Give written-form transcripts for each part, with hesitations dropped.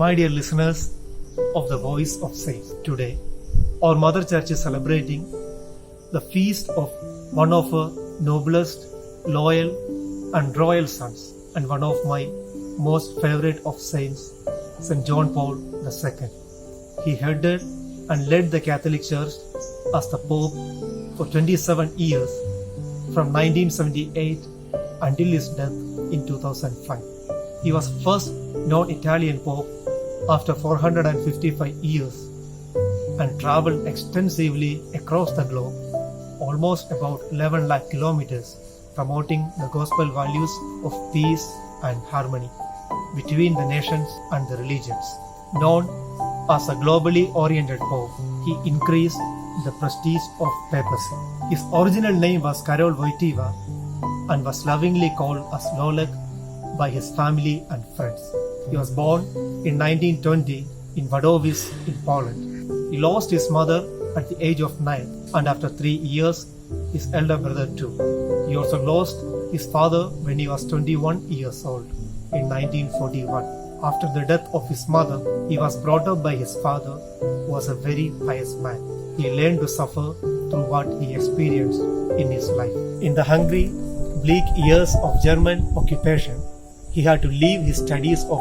My dear listeners of the Voice of Saints, today our Mother Church is celebrating the feast of one of her noblest, loyal and royal sons, and one of my most favorite of saints, St. John Paul II. He headed and led the Catholic Church as the Pope for 27 years from 1978 until his death in 2005. He was first non-Italian Pope after 455 years and traveled extensively across the globe, almost about 11 lakh kilometers, promoting the gospel values of peace and harmony between the nations and the religions. Known as a globally oriented Pope, he increased the prestige of papacy. His original name was Karol Wojtyła and was lovingly called as Lolek by his family and friends. He was born in 1920 in Wadowice in Poland. He lost his mother at the age of 9 and after 3 years his elder brother too. He also lost his father when he was 21 years old in 1941. After the death of his mother, he was brought up by his father, who was a very pious man. He learned to suffer through what he experienced in his life. In the hungry, bleak years of German occupation, he had to leave his studies of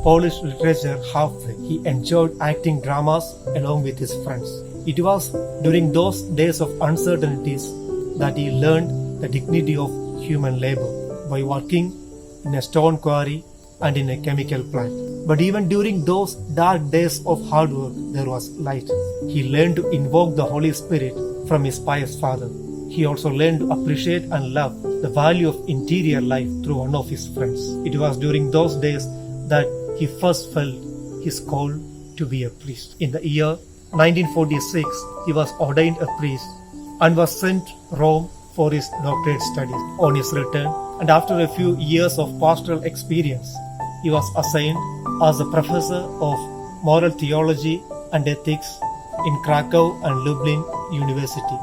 Polish literature halfway. He enjoyed acting dramas along with his friends. It was during those days of uncertainties that he learned the dignity of human labor by working in a stone quarry and in a chemical plant. But even during those dark days of hard work, there was light. He learned to invoke the Holy Spirit from his pious father. He also learned to appreciate and love the value of interior life through one of his friends. It was during those days that he first felt his call to be a priest. In the year 1946, he was ordained a priest and was sent to Rome for his doctorate studies. On his return, and after a few years of pastoral experience, he was assigned as a professor of moral theology and ethics in Krakow and Lublin University.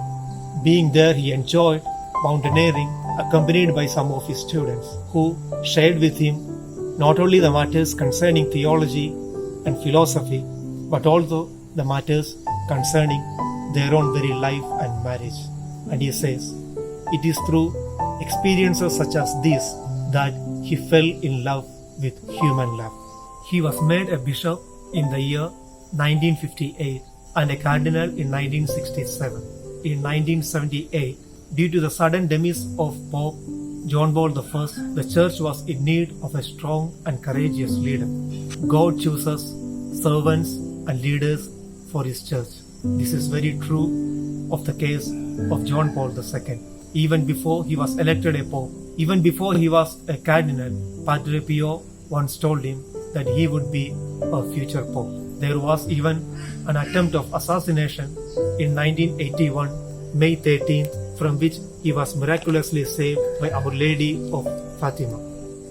Being there, he enjoyed mountaineering, accompanied by some of his students, who shared with him not only the matters concerning theology and philosophy, but also the matters concerning their own very life and marriage. And he says, it is through experiences such as these that he fell in love with human love. He was made a bishop in the year 1958 and a cardinal in 1967. In 1978, due to the sudden demise of Pope John Paul I, the church was in need of a strong and courageous leader. God chooses servants and leaders for his church. This is very true of the case of John Paul II. Even before he was elected a pope, even before he was a cardinal, Padre Pio once told him that he would be a future pope. There was even an attempt of assassination in 1981, May 13th, from which he was miraculously saved by Our Lady of Fatima.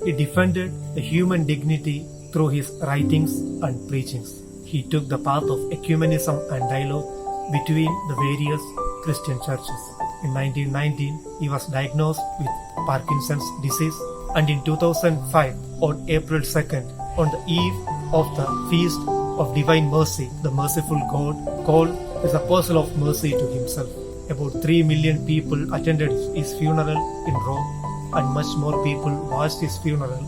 He defended the human dignity through his writings and preachings. He took the path of ecumenism and dialogue between the various Christian churches. In 1919, he was diagnosed with Parkinson's disease, and in 2005, on April 2nd, on the eve of the Feast of Divine Mercy, the merciful God called as a apostle of mercy to himself. About 3 million people attended his funeral in Rome, and much more people watched his funeral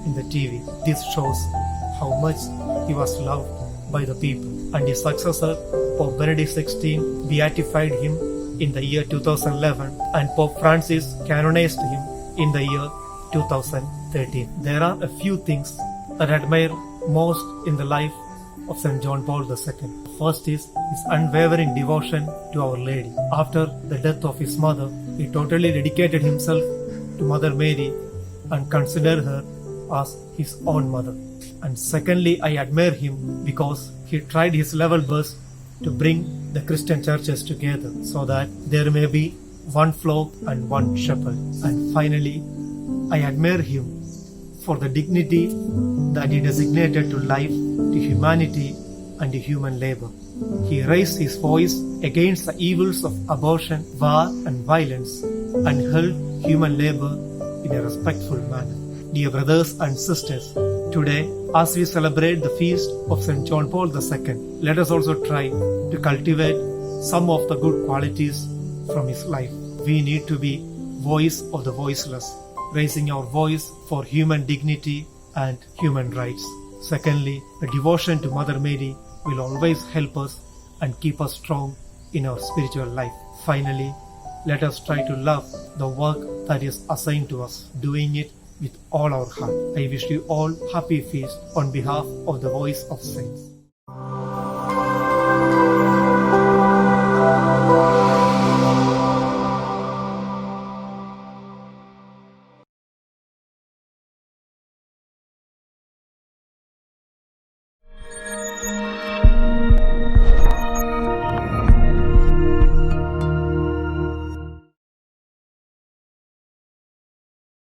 in the TV. This shows how much he was loved by the people. And his successor, Pope Benedict XVI, beatified him in the year 2011, and Pope Francis canonized him in the year 2013. There are a few things that I admire most in the life of St. John Paul II. First is his unwavering devotion to Our Lady. After the death of his mother, he totally dedicated himself to Mother Mary and considered her as his own mother. And secondly, I admire him because he tried his level best to bring the Christian churches together so that there may be one flock and one shepherd. And finally, I admire him for the dignity that he designated to life, to humanity, and to human labor. He raised his voice against the evils of abortion, war, and violence, and held human labor in a respectful manner. Dear brothers and sisters, today As we celebrate the feast of St. John Paul II, let us also try to cultivate some of the good qualities from his life. We need to be voice of the voiceless, raising our voice for human dignity and human rights. Secondly, a devotion to Mother Mary will always help us and keep us strong in our spiritual life. Finally, let us try to love the work that is assigned to us, doing it with all our heart. I wish you all happy feast on behalf of the Voice of Saints.